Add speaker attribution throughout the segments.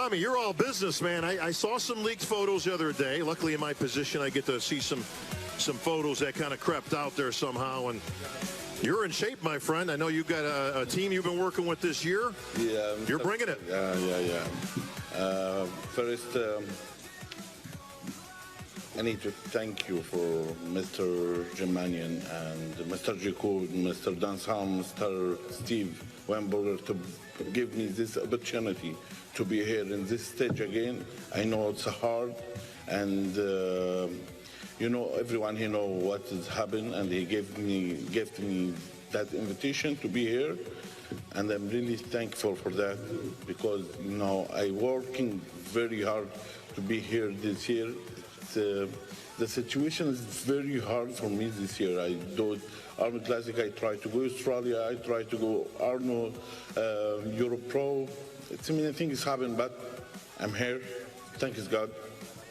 Speaker 1: Rami, you're all business, man. I saw some leaked photos the other day. Luckily, in my position, I get to see some photos that kind of crept out there somehow. And you're in shape, my friend. I know you've got a team you've been working with this year.
Speaker 2: Yeah.
Speaker 1: You're bringing it.
Speaker 2: Yeah. First, I need to thank you for Mr. Jemanian and Mr. Jacob, Mr. Dansam, Mr. Steve Weinberger to give me this opportunity to be here in this stage again. I know it's hard, and you know, everyone here know what has happened, and he gave me that invitation to be here, and I'm really thankful for that, because you know I working very hard to be here this year. The situation is very hard for me this year. I do Arnold Classic, I try to go Australia, I try to go Arnold, Europe Pro. So many things happen, but I'm here. Thank you, God.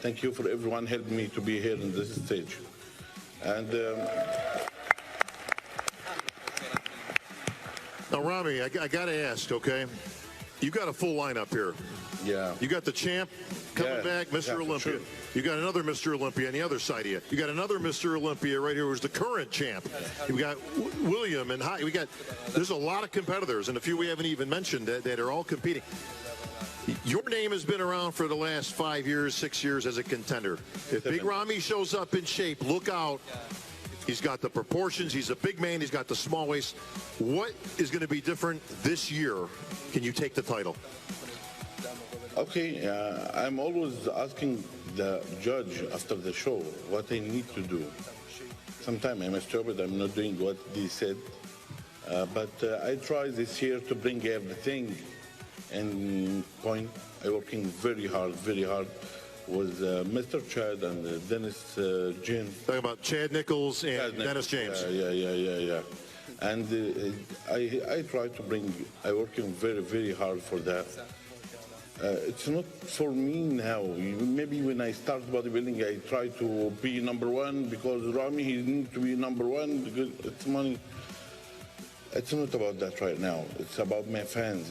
Speaker 2: Thank you for everyone helping me to be here in this stage. And
Speaker 1: now, Rami, I got to ask, okay? You got a full lineup here.
Speaker 2: Yeah.
Speaker 1: You got the champ coming back, Mr. Olympia.
Speaker 2: Sure.
Speaker 1: You got another Mr. Olympia on the other side of you. You got another Mr. Olympia right here who's the current champ. You got William and there's a lot of competitors, and a few we haven't even mentioned that are all competing. Your name has been around for the last 5 years, 6 years as a contender. If Big Rami shows up in shape, look out. He's got the proportions. He's a big man. He's got the small waist. What is going to be different this year? Can you take the title?
Speaker 2: okay, I'm always asking the judge after the show what I need to do. Sometimes I'm stupid. I'm not doing what they said. But I try this year to bring everything in point. I'm working very hard with Mr. Chad and Dennis James.
Speaker 1: Talking about Chad Nichols and Dennis James.
Speaker 2: Yeah. And I try to bring, I'm working very hard for that. It's not for me now. Maybe when I start bodybuilding, I try to be number one because Rami, he needs to be number one because it's money. It's not about that right now. It's about my fans.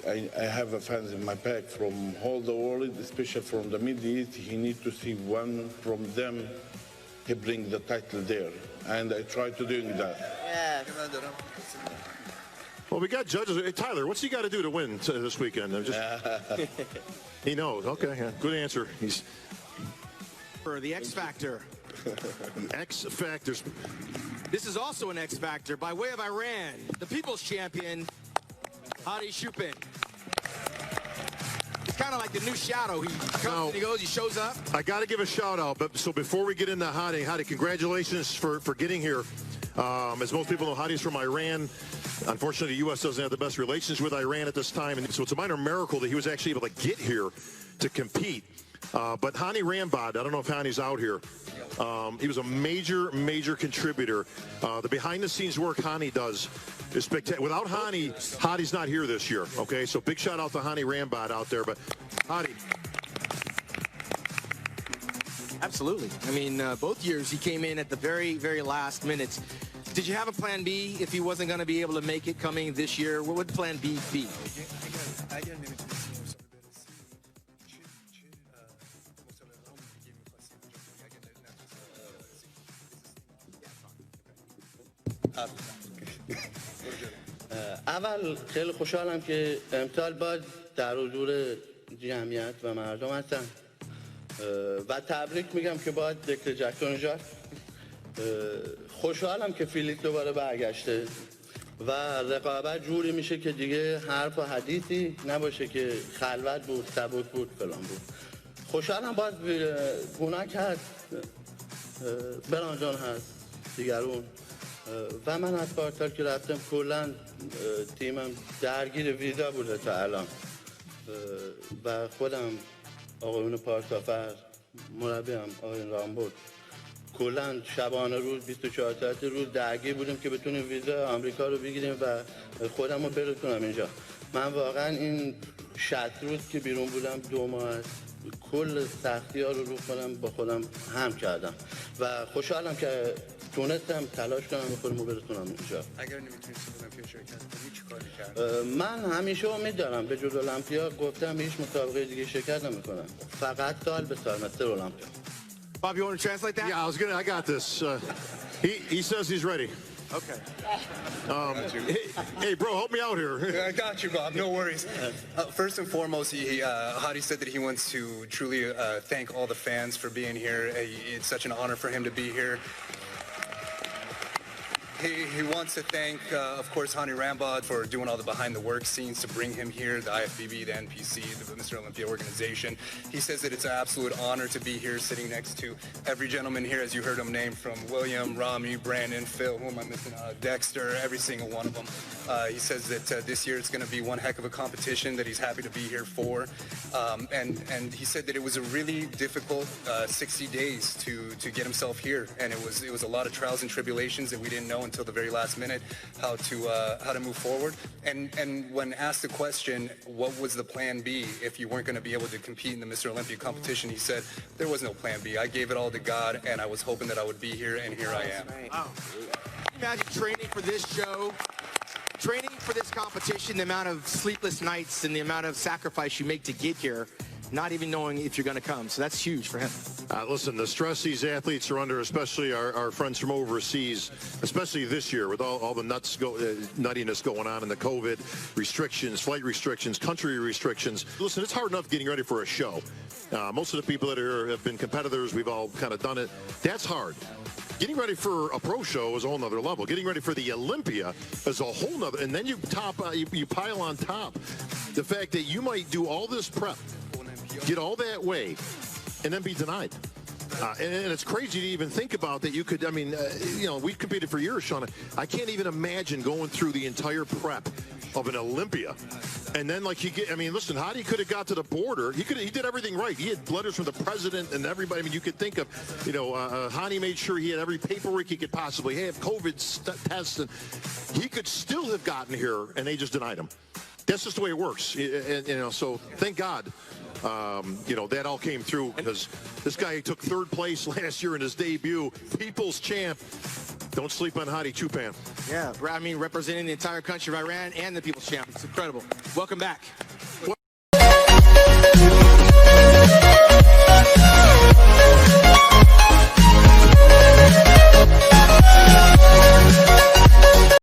Speaker 2: I have fans in my pack from all the world, especially from the Middle East. He needs to see one from them. He bring the title there, and I try to doing that.
Speaker 3: Yeah.
Speaker 1: Well, we got judges. Hey, Tyler, what's he got to do to win this weekend? He knows. Okay, yeah. Good answer. He's
Speaker 4: for the X Factor.
Speaker 1: The X Factor.
Speaker 4: This is also an X Factor by way of Iran. The People's Champion, Hadi Shubin. It's kind of like the new Shadow. He comes and he goes, he shows up.
Speaker 1: I got to give a shout out, but so before we get into Hadi, congratulations for getting here. As most people know, Hadi's from Iran. Unfortunately, the U.S. doesn't have the best relations with Iran at this time, and so it's a minor miracle that he was actually able to get here to compete. But Hani Rambod, I don't know if Hani's out here. He was a major contributor. The behind-the-scenes work Hani does is spectacular. Without Hani, Hadi's not here this year. Okay, so big shout out to Hani Rambod out there. But Hadi.
Speaker 4: Absolutely. I mean, both years he came in at the very last minutes. Did you have a plan B if he wasn't going to be able to make it coming this year? What would plan B be?
Speaker 5: اول خیلی خوشحالم که امسال باز در حضور جمعیت و مردم هستم و تبریک میگم که باز دکتر جکسون جان خوشحالم که فیلیپ دوباره برگشته و رقابت جوری میشه که دیگه حرف و حدیثی نباشه که خلوت بود، سبک بود، فلان بود. خوشحالم باز گوناک هست، برانجان هست، دیگرون و من از پارتال که رفتم کلا تیمم درگیر ویزا بوده تا الان و خودم آقایون پارسافر مربیم آقایون رامبود کلا شبانه روز 24 ساعت روز درگیر بودیم که بتونیم ویزا آمریکا رو بگیریم و خودم رو برسونم اینجا. من واقعا این 60 روز که بیرون بودم 2 ماه کل سختی ها رو خودم با خودم هم کردم و خوشحالم که تونستم تلاش کنم به خودمو برسونم اینجا.
Speaker 3: اگر نمیتونید المپیا شرکت کنید چیکار می‌کردید؟
Speaker 5: من همیشه امید دارم به جز المپیا گفتم هیچ مسابقه دیگه شرکت نمی‌کنم. فقط سال به سال مستر المپیا.
Speaker 4: Bob, you want to translate that?
Speaker 1: Yeah, I got this. He says he's ready.
Speaker 4: Okay.
Speaker 1: Hey, bro, help me out here.
Speaker 3: I got you, Bob. No worries. First and foremost, Hadi said that he wants to truly thank all the fans for being here. It's such an honor for him to be here. He wants to thank, of course, Hani Rambod for doing all the behind-the-work scenes to bring him here, the IFBB, the NPC, the Mr. Olympia organization. He says that it's an absolute honor to be here sitting next to every gentleman here, as you heard him name, from William, Rami, Brandon, Phil, who am I missing, Dexter, every single one of them. He says that this year it's going to be one heck of a competition that he's happy to be here for. And he said that it was a really difficult 60 days to get himself here. And it was a lot of trials and tribulations that we didn't know until the very last minute how to move forward. And when asked the question, what was the plan B if you weren't going to be able to compete in the Mr. Olympia competition, he said, there was no plan B. I gave it all to God, and I was hoping that I would be here, and here I am.
Speaker 4: Wow. Imagine training for this show, training for this competition, the amount of sleepless nights and the amount of sacrifice you make to get here, not even knowing if you're going to come. So that's huge for him.
Speaker 1: Listen, the stress these athletes are under, especially our friends from overseas, especially this year with all the nuttiness going on in the COVID restrictions, flight restrictions, country restrictions. Listen, it's hard enough getting ready for a show. Most of the people that are here have been competitors. We've all kind of done it. That's hard. Getting ready for a pro show is a whole nother level. Getting ready for the Olympia is a whole nother, and then you pile on top the fact that you might do all this prep, get all that way, and then be denied. And it's crazy to even think about that. You could, I mean, we've competed for years, Sean. I can't even imagine going through the entire prep of an Olympia. And then, listen, Hadi could have got to the border. He did everything right. He had letters from the president and everybody. I mean, you could think of, Hadi made sure he had every paperwork he could possibly have, COVID tests, and he could still have gotten here, and they just denied him. That's just the way it works. So thank God. That all came through because this guy took third place last year in his debut, People's Champ. Don't sleep on Hadi Chupan.
Speaker 4: Yeah, I mean, representing the entire country of Iran and the People's Champ. It's incredible. Welcome back.